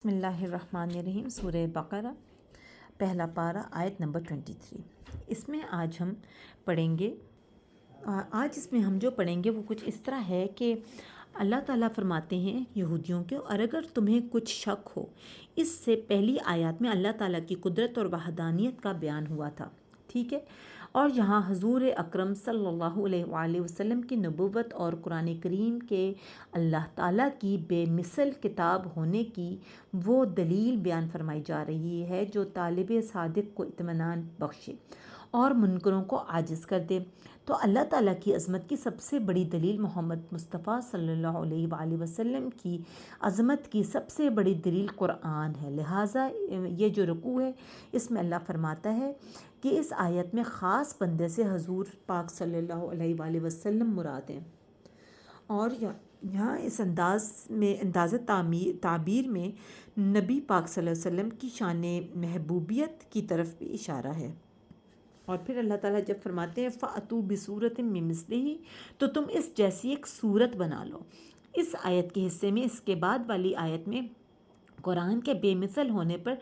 بسم اللہ الرحمن الرحیم۔ سورہ بقرہ پہلا پارہ آیت نمبر 23۔ اس میں آج ہم پڑھیں گے اس میں ہم جو پڑھیں گے وہ کچھ اس طرح ہے کہ اللہ تعالیٰ فرماتے ہیں یہودیوں کے، اور اگر تمہیں کچھ شک ہو، اس سے پہلی آیات میں اللہ تعالیٰ کی قدرت اور وحدانیت کا بیان ہوا تھا، ٹھیک ہے، اور یہاں حضور اکرم صلی اللہ علیہ وآلہ وسلم کی نبوت اور قرآن کریم کے اللہ تعالیٰ کی بے مثل کتاب ہونے کی وہ دلیل بیان فرمائی جا رہی ہے جو طالب صادق کو اطمینان بخشے اور منکروں کو عاجز کر دے۔ تو اللہ تعالیٰ کی عظمت کی سب سے بڑی دلیل محمد مصطفیٰ صلی اللہ علیہ وآلہ وسلم کی عظمت کی سب سے بڑی دلیل قرآن ہے۔ لہٰذا یہ جو رکوع ہے اس میں اللہ فرماتا ہے کہ اس آیت میں خاص بندے سے حضور پاک صلی اللہ علیہ وآلہ وسلم مراد ہیں، اور یہاں اس انداز تعبیر میں نبی پاک صلی اللہ علیہ وسلم کی شان محبوبیت کی طرف بھی اشارہ ہے۔ اور پھر اللہ تعالیٰ جب فرماتے ہیں فَأْتُوا بِصُورَةٍ مِّن مِّثْلِهِ، تو تم اس جیسی ایک صورت بنا لو۔ اس آیت کے حصے میں اس کے بعد والی آیت میں قرآن کے بے مثل ہونے پر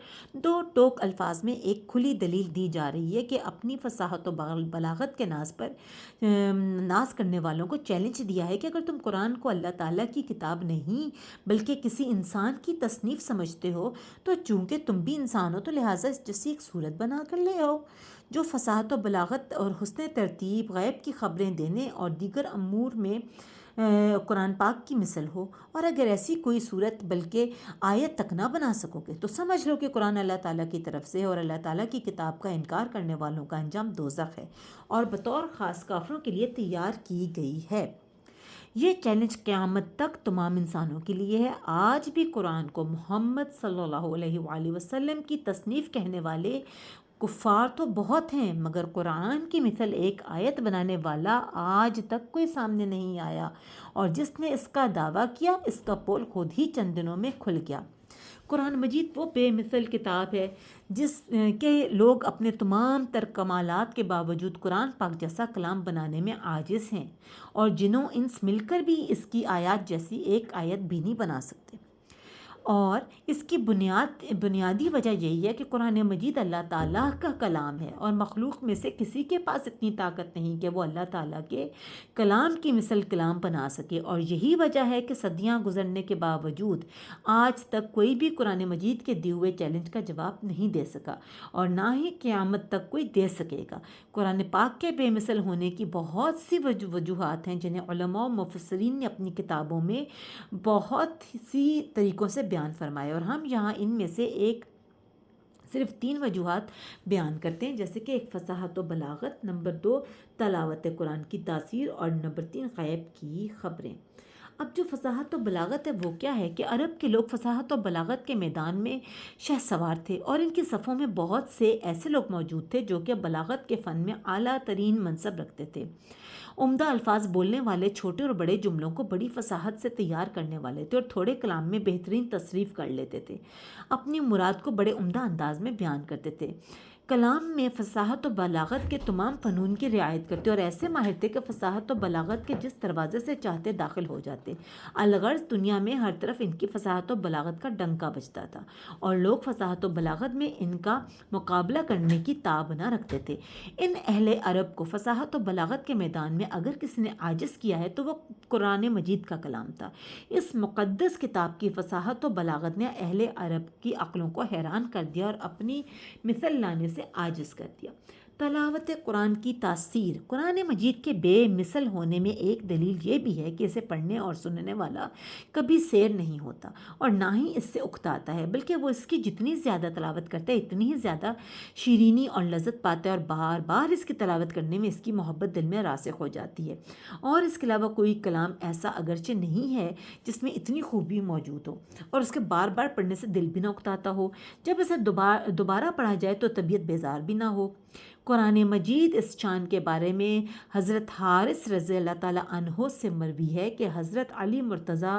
دو ٹوک الفاظ میں ایک کھلی دلیل دی جا رہی ہے کہ اپنی فصاحت و بلاغت کے ناز کرنے والوں کو چیلنج دیا ہے کہ اگر تم قرآن کو اللہ تعالیٰ کی کتاب نہیں بلکہ کسی انسان کی تصنیف سمجھتے ہو، تو چونکہ تم بھی انسان ہو تو لہٰذا اس جیسی ایک صورت بنا کر لے آؤ جو فصاحت و بلاغت اور حسن ترتیب، غیب کی خبریں دینے اور دیگر امور میں قرآن پاک کی مثل ہو۔ اور اگر ایسی کوئی صورت بلکہ آیت تک نہ بنا سکو گے تو سمجھ لو کہ قرآن اللہ تعالیٰ کی طرف سے ہے، اور اللہ تعالیٰ کی کتاب کا انکار کرنے والوں کا انجام دوزخ ہے اور بطور خاص کافروں کے لیے تیار کی گئی ہے۔ یہ چیلنج قیامت تک تمام انسانوں کے لیے ہے۔ آج بھی قرآن کو محمد صلی اللہ علیہ وآلہ وسلم کی تصنیف کہنے والے کفار تو بہت ہیں، مگر قرآن کی مثل ایک آیت بنانے والا آج تک کوئی سامنے نہیں آیا، اور جس نے اس کا دعویٰ کیا اس کا پول خود ہی چند دنوں میں کھل گیا۔ قرآن مجید وہ بے مثل کتاب ہے جس کے لوگ اپنے تمام تر کمالات کے باوجود قرآن پاک جیسا کلام بنانے میں عاجز ہیں، اور جنوں انس مل کر بھی اس کی آیات جیسی ایک آیت بھی نہیں بنا سکتے۔ اور اس کی بنیادی وجہ یہی ہے کہ قرآن مجید اللہ تعالیٰ کا کلام ہے، اور مخلوق میں سے کسی کے پاس اتنی طاقت نہیں کہ وہ اللہ تعالیٰ کے کلام کی مثل کلام بنا سکے، اور یہی وجہ ہے کہ صدیاں گزرنے کے باوجود آج تک کوئی بھی قرآن مجید کے دیے ہوئے چیلنج کا جواب نہیں دے سکا، اور نہ ہی قیامت تک کوئی دے سکے گا۔ قرآن پاک کے بے مثل ہونے کی بہت سی وجوہات ہیں جنہیں علماء و مفسرین نے اپنی کتابوں میں بہت سی طریقوں سے بیان فرمائے، اور ہم یہاں ان میں سے صرف 3 وجوہات بیان کرتے ہیں، جیسے کہ ایک فصاحت و بلاغت، نمبر 2 تلاوت قرآن کی تاثیر، اور نمبر 3 غیب کی خبریں۔ اب جو فصاحت و بلاغت ہے وہ کیا ہے کہ عرب کے لوگ فصاحت و بلاغت کے میدان میں شہ سوار تھے، اور ان کی صفوں میں بہت سے ایسے لوگ موجود تھے جو کہ بلاغت کے فن میں اعلیٰ ترین منصب رکھتے تھے، عمدہ الفاظ بولنے والے، چھوٹے اور بڑے جملوں کو بڑی فصاحت سے تیار کرنے والے تھے، اور تھوڑے کلام میں بہترین تصریف کر لیتے تھے، اپنی مراد کو بڑے عمدہ انداز میں بیان کرتے تھے، کلام میں فصاحت و بلاغت کے تمام فنون کی رعایت کرتے، اور ایسے ماہر تھے کہ فصاحت و بلاغت کے جس دروازے سے چاہتے داخل ہو جاتے۔ الغرض دنیا میں ہر طرف ان کی فصاحت و بلاغت کا ڈنکا بجتا تھا، اور لوگ فصاحت و بلاغت میں ان کا مقابلہ کرنے کی تاب نہ رکھتے تھے۔ ان اہل عرب کو فصاحت و بلاغت کے میدان میں اگر کسی نے عاجز کیا ہے تو وہ قرآن مجید کا کلام تھا۔ اس مقدس کتاب کی فصاحت و بلاغت نے اہل عرب کی عقلوں کو حیران کر دیا اور اپنی مثل لانے سے عاجز کر دیا۔ تلاوت قرآن کی تاثیر۔ قرآن مجید کے بے مثل ہونے میں ایک دلیل یہ بھی ہے کہ اسے پڑھنے اور سننے والا کبھی سیر نہیں ہوتا اور نہ ہی اس سے اکتاتا ہے، بلکہ وہ اس کی جتنی زیادہ تلاوت کرتا ہے اتنی ہی زیادہ شیرینی اور لذت پاتا ہے، اور بار بار اس کی تلاوت کرنے میں اس کی محبت دل میں راسخ ہو جاتی ہے۔ اور اس کے علاوہ کوئی کلام ایسا اگرچہ نہیں ہے جس میں اتنی خوبی موجود ہو اور اس کے بار بار پڑھنے سے دل بھی نہ اکتاتا ہو، جب اسے دوبارہ پڑھا جائے تو طبیعت بیزار بھی نہ ہو۔ قرآن مجید اس شان کے بارے میں حضرت حارث رضی اللہ تعالیٰ عنہ سے مروی ہے کہ حضرت علی مرتضیٰ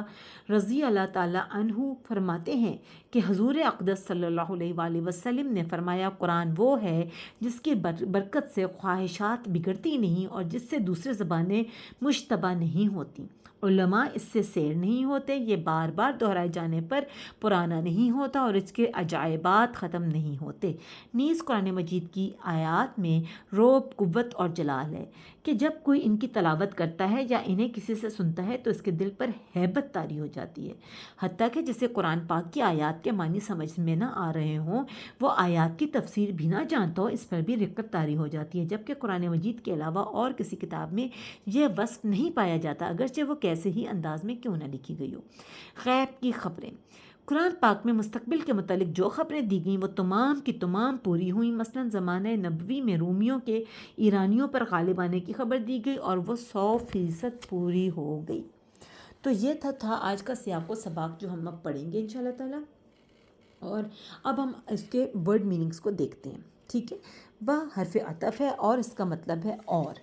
رضی اللہ تعالیٰ عنہ فرماتے ہیں کہ حضور اقدس صلی اللہ علیہ وآلہ وسلم نے فرمایا قرآن وہ ہے جس کی برکت سے خواہشات بگڑتی نہیں اور جس سے دوسرے زبانیں مشتبہ نہیں ہوتی، علماء اس سے سیر نہیں ہوتے، یہ بار بار دہرائے جانے پر پرانا نہیں ہوتا اور اس کے عجائبات ختم نہیں ہوتے۔ نیز قرآن مجید کی آیات میں رعب، قوت اور جلال ہے کہ جب کوئی ان کی تلاوت کرتا ہے یا انہیں کسی سے سنتا ہے تو اس کے دل پر ہیبت طاری ہو جاتی ہے، حتیٰ کہ جسے قرآن پاک کی آیات کے معنی سمجھ میں نہ آ رہے ہوں، وہ آیات کی تفسیر بھی نہ جانتا ہو، اس پر بھی رقت طاری ہو جاتی ہے، جبکہ قرآن مجید کے علاوہ اور کسی کتاب میں یہ وصف نہیں پایا جاتا، اگرچہ وہ کیسے ہی انداز میں کیوں نہ لکھی گئی ہو۔ غیب کی خبریں۔ قرآن پاک میں مستقبل کے متعلق جو خبریں دی گئیں وہ تمام کی تمام پوری ہوئیں۔ مثلاً زمانہ نبوی میں رومیوں کے ایرانیوں پر غالب آنے کی خبر دی گئی اور وہ 100% پوری ہو گئی۔ تو یہ تھا آج کا سیاق و سباق جو ہم اب پڑھیں گے انشاءاللہ تعالیٰ، اور اب ہم اس کے ورڈ میننگز کو دیکھتے ہیں۔ ٹھیک ہے، وہ حرف عطف ہے اور اس کا مطلب ہے اور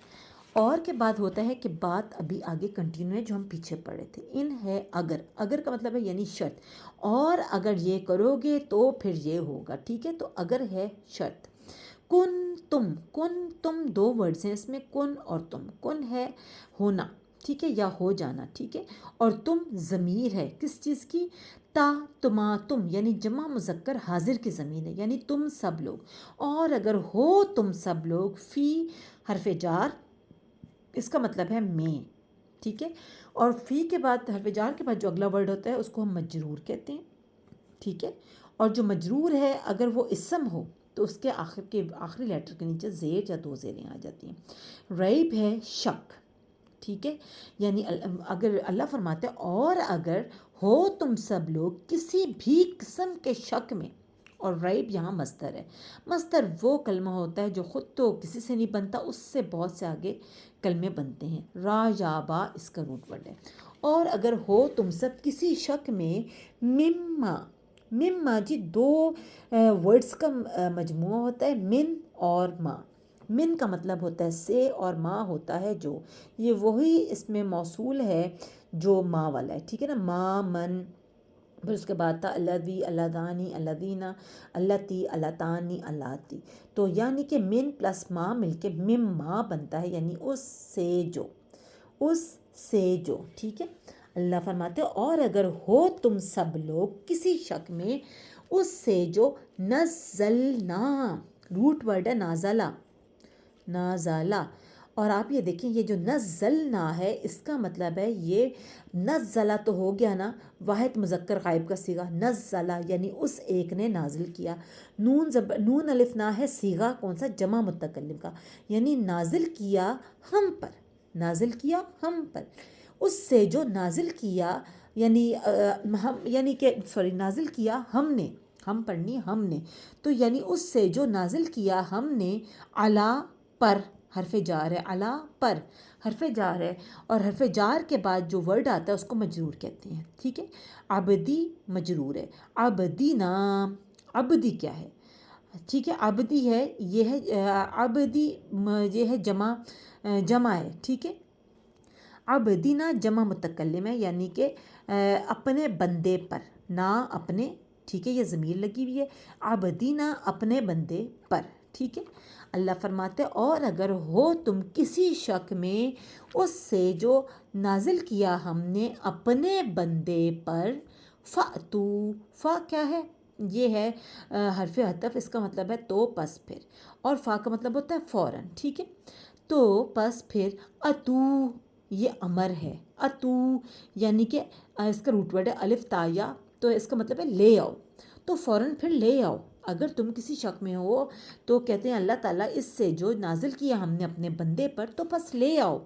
کے بعد ہوتا ہے کہ بات ابھی آگے کنٹینیو ہے جو ہم پیچھے پڑھے تھے۔ ان ہے اگر کا مطلب ہے یعنی شرط، اور اگر یہ کرو گے تو پھر یہ ہوگا۔ ٹھیک ہے، تو اگر ہے شرط۔ کن تم دو ورڈز ہیں اس میں، کن اور تم۔ کن ہے ہونا، ٹھیک ہے، یا ہو جانا، ٹھیک ہے، اور تم ضمیر ہے کس چیز کی؟ تم یعنی جمع مذکر حاضر کی ضمیر ہے، یعنی تم سب لوگ۔ اور اگر ہو تم سب لوگ، فی حرف جار، اس کا مطلب ہے میں، ٹھیک ہے، اور فی کے بعد حرف جار کے بعد جو اگلا ورڈ ہوتا ہے اس کو ہم مجرور کہتے ہیں، ٹھیک ہے، اور جو مجرور ہے اگر وہ اسم ہو تو اس کے آخری لیٹر کے نیچے زیر یا دو زیریں آ جاتی ہیں۔ ریب ہے شک، ٹھیک ہے، یعنی اگر اللہ فرماتے ہیں اور اگر ہو تم سب لوگ کسی بھی قسم کے شک میں، اور ریب یہاں مصدر ہے۔ مصدر وہ کلمہ ہوتا ہے جو خود تو کسی سے نہیں بنتا، اس سے بہت سے آگے کلمے بنتے ہیں۔ را یا با اس کا روٹ ورڈ ہے۔ اور اگر ہو تم سب کسی شک میں، مما جی دو ورڈز کا مجموعہ ہوتا ہے، من اور ما۔ من کا مطلب ہوتا ہے سے اور ما ہوتا ہے جو، یہ وہی اس میں موصول ہے جو ما والا ہے، ٹھیک ہے نا، ما من، پھر اس کے بعد تھا الذی، اللذانی، الذین، اللتی، اللتانی، اللاتی، تو یعنی کہ من پلس ما مل کے مما بنتا ہے، یعنی اس سے جو، ٹھیک ہے۔ اللہ فرماتے اور اگر ہو تم سب لوگ کسی شک میں، اس سے جو نزلنا، روٹ ورڈ ہے نازلہ، اور آپ یہ دیکھیں یہ جو نزلنا ہے اس کا مطلب ہے یہ نزلہ تو ہو گیا نا، واحد مذکر غائب کا صیغہ، نزلہ یعنی اس ایک نے نازل کیا۔ نون الف نا ہے صیغہ کون سا؟ جمع متکلم کا، یعنی نازل کیا ہم پر، اس سے جو نازل کیا، یعنی کہ نازل کیا ہم نے، ہم پڑھنی ہم نے، تو یعنی اس سے جو نازل کیا ہم نے، علی پر، حرف جار ہے، علی پر حرف جار ہے، اور حرف جار کے بعد جو ورڈ آتا ہے اس کو مجرور کہتے ہیں، ٹھیک ہے۔ عبدی مجرور ہے، عبدی نام، عبدی کیا ہے؟ ٹھیک ہے، عبدی ہے، یہ ہے عبدی، یہ ہے جمع ہے، ٹھیک ہے۔ عبدینا جمع متکلم ہے، یعنی کہ اپنے بندے پر، نہ اپنے، ٹھیک ہے، یہ ضمیر لگی ہوئی ہے، عبدینا اپنے بندے پر، ٹھیک ہے۔ اللہ فرماتے اور اگر ہو تم کسی شک میں، اس سے جو نازل کیا ہم نے اپنے بندے پر، فَأْتُو، فا کیا ہے؟ یہ ہے حرف عطف، اس کا مطلب ہے تو پس پھر، اور فا کا مطلب ہوتا ہے فوراً، ٹھیک ہے، تو پس پھر، اتو یہ امر ہے، اتو یعنی کہ اس کا روٹ ورڈ ہے الف تا یا، تو اس کا مطلب ہے لے آؤ، تو فوراً پھر لے آؤ۔ اگر تم کسی شک میں ہو تو کہتے ہیں اللہ تعالیٰ اس سے جو نازل کیا ہم نے اپنے بندے پر تو بس لے آؤ۔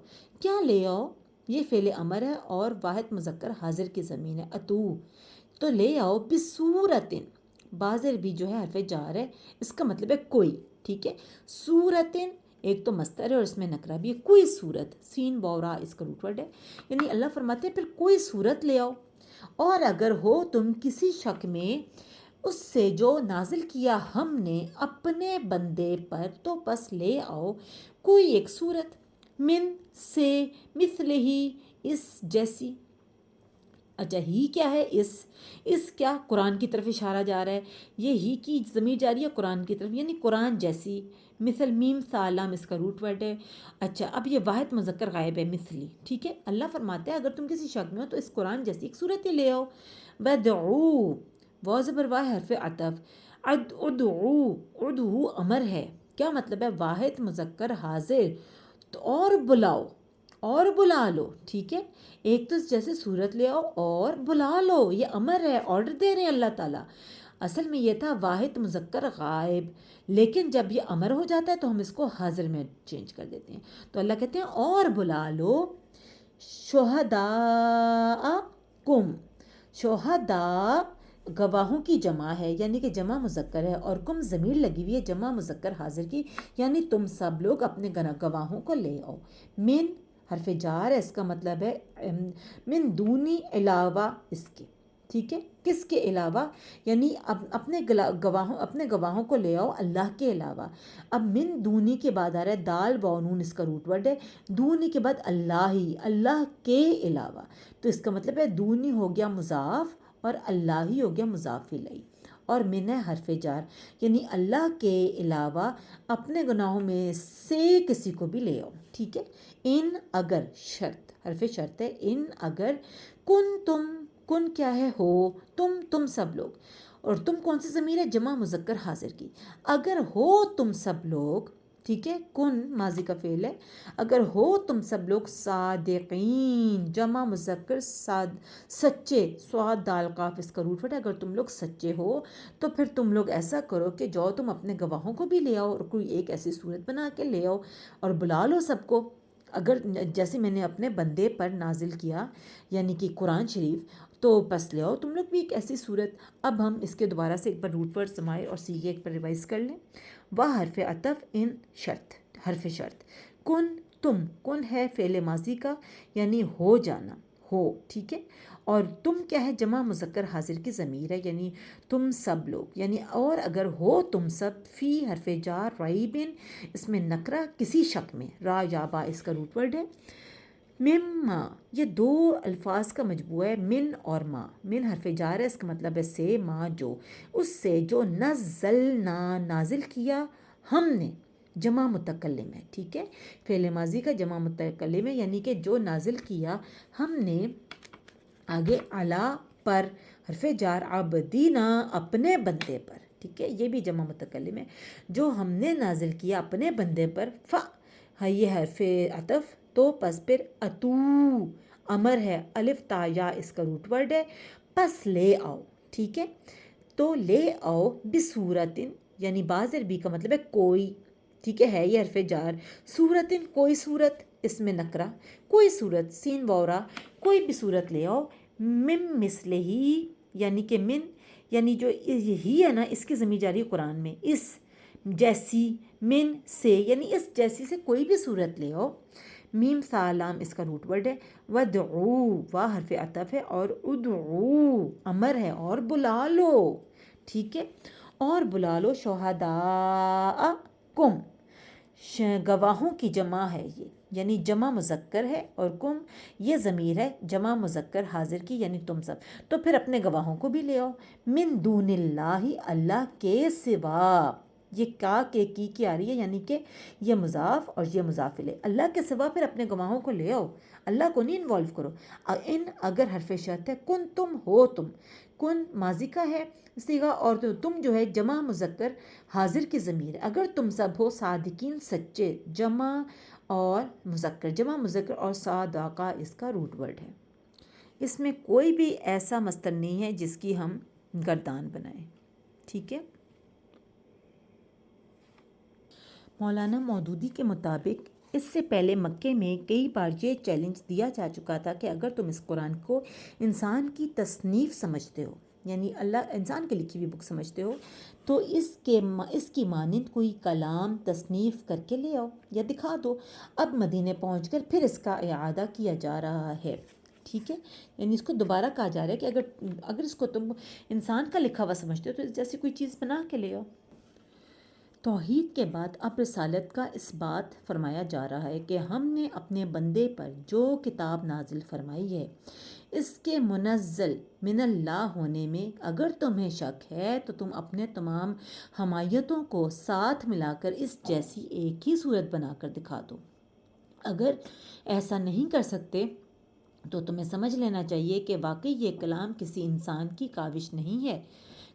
کیا لے آؤ؟ یہ فعل امر ہے اور واحد مذکر حاضر کی ضمیر ہے، اتو، تو لے آؤ، بصورتن، بازر بھی جو ہے حرف جار ہے، اس کا مطلب ہے کوئی، ٹھیک ہے، صورتن ایک تو مصدر ہے اور اس میں نکرہ بھی ہے، کوئی صورت، سین بورا اس کا روٹ ورڈ ہے، یعنی اللہ فرماتے ہیں پھر کوئی صورت لے آؤ۔ اور اگر ہو تم کسی شک میں، اس سے جو نازل کیا ہم نے اپنے بندے پر، تو بس لے آؤ کوئی ایک صورت، من سے، مثل ہی، اس جیسی۔ اچھا ہی کیا ہے؟ اس کیا قرآن کی طرف اشارہ جا رہا ہے، یہ ہی کی ضمیر جاری ہے قرآن کی طرف، یعنی قرآن جیسی۔ مثل میم سالم اس کا روٹ ورڈ ہے۔ اچھا اب یہ واحد مذکر غائب ہے، مثلی، ٹھیک ہے۔ اللہ فرماتا ہے اگر تم کسی شک میں ہو تو اس قرآن جیسی ایک صورت ہی لے آؤ۔ بدعو، واو زبر واہ حرف عطف، ادعو، ادعو امر ہے، کیا مطلب ہے؟ واحد مذکر حاضر، تو اور بلاؤ، اور بلا لو، ٹھیک ہے۔ ایک تو جیسے صورت لے آؤ اور بلا لو، یہ امر ہے، آرڈر دے رہے ہیں اللہ تعالیٰ۔ اصل میں یہ تھا واحد مذکر غائب، لیکن جب یہ امر ہو جاتا ہے تو ہم اس کو حاضر میں چینج کر دیتے ہیں۔ تو اللہ کہتے ہیں اور بلا لو شہداء کم، شہداء گواہوں کی جمع ہے، یعنی کہ جمع مذکر ہے، اور کم ضمیر لگی ہوئی ہے جمع مذکر حاضر کی، یعنی تم سب لوگ اپنے گواہوں کو لے آؤ۔ من حرف جار ہے، اس کا مطلب ہے من دونی، علاوہ اس کے، ٹھیک ہے۔ کس کے علاوہ؟ یعنی اپنے گواہوں کو لے آؤ اللہ کے علاوہ۔ اب من دونی کے بعد آ رہا ہے دال واو نون، اس کا روٹ ورڈ ہے۔ دونی کے بعد اللہ ہی، اللہ کے علاوہ، تو اس کا مطلب ہے دونی ہو گیا مضاف اور اللہ ہی ہو گیا مضاف الیہ، اور من ہے حرف جار، یعنی اللہ کے علاوہ اپنے گناہوں میں سے کسی کو بھی لے آؤ، ٹھیک ہے۔ ان اگر، شرط، حرف شرط ہے، ان اگر، کن کیا ہے؟ ہو، تم سب لوگ، اور تم کون سی ضمیر ہے؟ جمع مذکر حاضر کی۔ اگر ہو تم سب لوگ، ٹھیک ہے، کن ماضی کا فعل ہے، اگر ہو تم سب لوگ صادقین، جمع مذکر سچے، صاد دال قاف اس کا روٹ ہے، اگر تم لوگ سچے ہو تو پھر تم لوگ ایسا کرو کہ جاؤ تم اپنے گواہوں کو بھی لے آؤ، اور کوئی ایک ایسی صورت بنا کے لے آؤ اور بلا لو سب کو، اگر جیسے میں نے اپنے بندے پر نازل کیا یعنی کہ قرآن شریف، تو بس لے آؤ تم لوگ بھی ایک ایسی صورت۔ اب ہم اس کے دوبارہ سے ایک بار روٹ ورڈ سمائے اور سیگے ایک بار ریوائز کر لیں۔ وہ حرف عطف، ان شرط، حرف شرط، کن ہے فعل ماضی کا، یعنی ہو جانا، ہو، ٹھیک ہے، اور تم کیا ہے؟ جمع مذکر حاضر کی ضمیر ہے، یعنی تم سب لوگ، یعنی اور اگر ہو تم سب، فی حرف جار، ریبن اس میں نکرہ، کسی شک میں، را یا با اس کا روٹ ورڈ ہے۔ مما، یہ دو الفاظ کا مجموعہ ہے، من اور ما۔ من حرف جار ہے، اس کا مطلب ہے سے، ما جو، اس سے جو نزلنا نازل کیا ہم نے، جمع متکلم ہے، ٹھیک ہے، فعل ماضی کا جمع متکلم ہے، یعنی کہ جو نازل کیا ہم نے، آگے علا پر، حرف جار، عبدینا اپنے بندے پر، ٹھیک ہے، یہ بھی جمع متکلم ہے، جو ہم نے نازل کیا اپنے بندے پر، یہ حرف عطف، تو پس پھر اتو امر ہے، الف تا یا اس کا روٹ ورڈ ہے، پس لے آؤ، ٹھیک ہے، تو لے آؤ بصورتن، یعنی بازر بھی کا مطلب ہے کوئی، ٹھیک ہے یہ حرف جار، صورتن کوئی صورت، اس میں نکرہ، کوئی صورت، سین وورا، کوئی بھی صورت لے آؤ، من مثل ہی، یعنی کہ من، یعنی جو ہی ہے نا اس کی ضمیر جاری قرآن میں، اس جیسی، من سے، یعنی اس جیسی سے کوئی بھی صورت لے آؤ۔ میم سالام اس کا روٹ ورڈ ہے، ودعو وا حرف عطف ہے، اور ادعو امر ہے، اور بلا لو، ٹھیک ہے، اور بلا لو شہداء کم، گواہوں کی جمع ہے یہ، یعنی جمع مذکر ہے، اور کم یہ ضمیر ہے جمع مذکر حاضر کی، یعنی تم سب، تو پھر اپنے گواہوں کو بھی لے آؤ۔ من دون اللہ، اللہ کے سوا، یہ کا کی آ رہی ہے، یعنی کہ یہ مضاف اور یہ مضاف الیہ، اللہ کے سوا پھر اپنے گواہوں کو لے آؤ، اللہ کو نہیں انوالو کرو۔ ان اگر حرف شرط ہے، کن تم ہو، تم کن ماضی کا ہے صیغہ، اور تم جو ہے جمع مذکر حاضر کی ضمیر ہے، اگر تم سب ہو صادقین سچے، جمع اور مذکر، جمع مذکر اور صادقہ اس کا روٹ ورڈ ہے، اس میں کوئی بھی ایسا مصدر نہیں ہے جس کی ہم گردان بنائیں، ٹھیک ہے۔ مولانا مودودی کے مطابق اس سے پہلے مکے میں کئی بار یہ چیلنج دیا جا چکا تھا کہ اگر تم اس قرآن کو انسان کی تصنیف سمجھتے ہو، یعنی اللہ انسان کے لکھی ہوئی بک سمجھتے ہو، تو اس کی مانند کوئی کلام تصنیف کر کے لے آؤ یا دکھا دو۔ اب مدینے پہنچ کر پھر اس کا اعادہ کیا جا رہا ہے، ٹھیک ہے، یعنی اس کو دوبارہ کہا جا رہا ہے کہ اگر اس کو تم انسان کا لکھا ہوا سمجھتے ہو تو اس جیسی کوئی چیز بنا کے لے آؤ۔ توحید کے بعد اب رسالت کا اس بات فرمایا جا رہا ہے کہ ہم نے اپنے بندے پر جو کتاب نازل فرمائی ہے اس کے منزل من اللہ ہونے میں اگر تمہیں شک ہے تو تم اپنے تمام حمایتوں کو ساتھ ملا کر اس جیسی ایک ہی صورت بنا کر دکھا دو۔ اگر ایسا نہیں کر سکتے تو تمہیں سمجھ لینا چاہیے کہ واقعی یہ کلام کسی انسان کی کاوش نہیں ہے،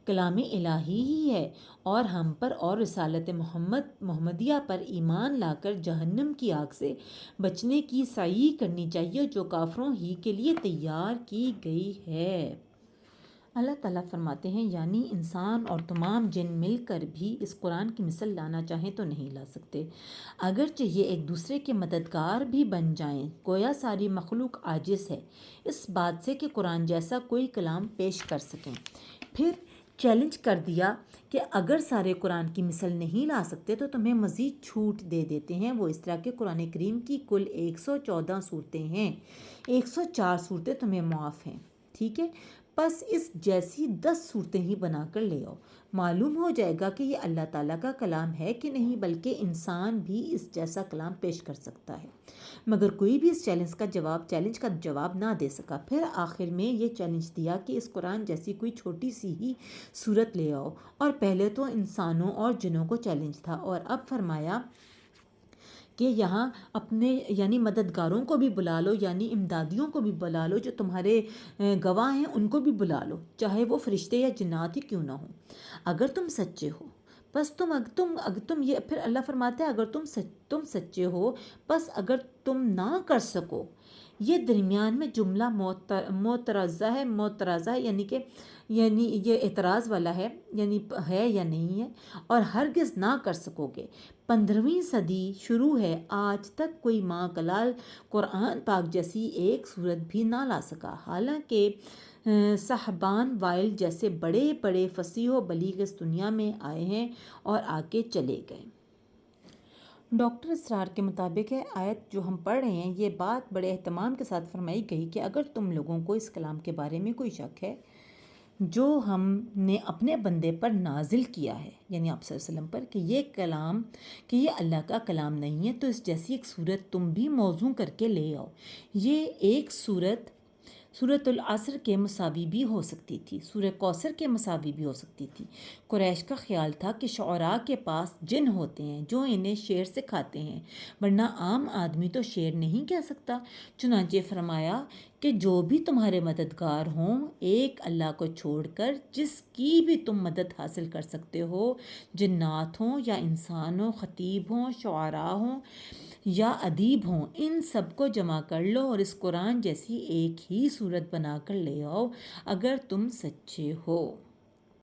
کلام الہی ہی ہے، اور ہم پر اور رسالت محمدیہ پر ایمان لا کر جہنم کی آگ سے بچنے کی سعی کرنی چاہیے جو کافروں ہی کے لیے تیار کی گئی ہے۔ اللہ تعالیٰ فرماتے ہیں یعنی انسان اور تمام جن مل کر بھی اس قرآن کی مثل لانا چاہیں تو نہیں لا سکتے، اگرچہ یہ ایک دوسرے کے مددگار بھی بن جائیں۔ گویا ساری مخلوق عاجز ہے اس بات سے کہ قرآن جیسا کوئی کلام پیش کر سکیں۔ پھر چیلنج کر دیا کہ اگر سارے قرآن کی مثل نہیں لا سکتے تو تمہیں مزید چھوٹ دے دیتے ہیں۔ وہ اس طرح کہ قرآن کریم کی کل 114 صورتیں ہیں، 104 صورتیں تمہیں معاف ہیں، ٹھیک ہے، بس اس جیسی 10 صورتیں ہی بنا کر لے آؤ، معلوم ہو جائے گا کہ یہ اللہ تعالیٰ کا کلام ہے کہ نہیں، بلکہ انسان بھی اس جیسا کلام پیش کر سکتا ہے۔ مگر کوئی بھی اس چیلنج کا جواب نہ دے سکا۔ پھر آخر میں یہ چیلنج دیا کہ اس قرآن جیسی کوئی چھوٹی سی ہی صورت لے آؤ، اور پہلے تو انسانوں اور جنوں کو چیلنج تھا، اور اب فرمایا کہ یہاں اپنے یعنی مددگاروں کو بھی بلا لو، یعنی امدادیوں کو بھی بلا لو، جو تمہارے گواہ ہیں ان کو بھی بلا لو، چاہے وہ فرشتے یا جنات ہی کیوں نہ ہوں، اگر تم سچے ہو۔ بس تم یہ پھر اللہ فرماتا ہے اگر تم سچے ہو، بس اگر تم نہ کر سکو، یہ درمیان میں جملہ معترضہ ہے، یعنی یہ اعتراض والا ہے، یعنی ہے یا نہیں ہے، اور ہرگز نہ کر سکو گے۔ 15ویں صدی شروع ہے، آج تک کوئی ماں کلال قرآن پاک جیسی ایک صورت بھی نہ لا سکا، حالانکہ صاحبان وائل جیسے بڑے بڑے فصیح و بلیغ اس دنیا میں آئے ہیں اور آ کے چلے گئے۔ ڈاکٹر اسرار کے مطابق ہے آیت جو ہم پڑھ رہے ہیں، یہ بات بڑے اہتمام کے ساتھ فرمائی گئی کہ اگر تم لوگوں کو اس کلام کے بارے میں کوئی شک ہے جو ہم نے اپنے بندے پر نازل کیا ہے، یعنی آپ صلی اللہ علیہ وسلم پر، کہ یہ کلام کہ یہ اللہ کا کلام نہیں ہے، تو اس جیسی ایک صورت تم بھی موضوع کر کے لے آؤ۔ یہ ایک سورۃ العصر کے مساوی بھی ہو سکتی تھی، سورہ کوثر کے مساوی بھی ہو سکتی تھی۔ قریش کا خیال تھا کہ شعراء کے پاس جن ہوتے ہیں جو انہیں شعر سکھاتے ہیں، ورنہ عام آدمی تو شعر نہیں کہہ سکتا۔ چنانچہ فرمایا کہ جو بھی تمہارے مددگار ہوں، ایک اللہ کو چھوڑ کر جس کی بھی تم مدد حاصل کر سکتے ہو، جنات ہوں یا انسان ہوں، خطیب ہوں، شعراء ہوں یا ادیب ہوں، ان سب کو جمع کر لو اور اس قرآن جیسی ایک ہی صورت بنا کر لے آؤ اگر تم سچے ہو۔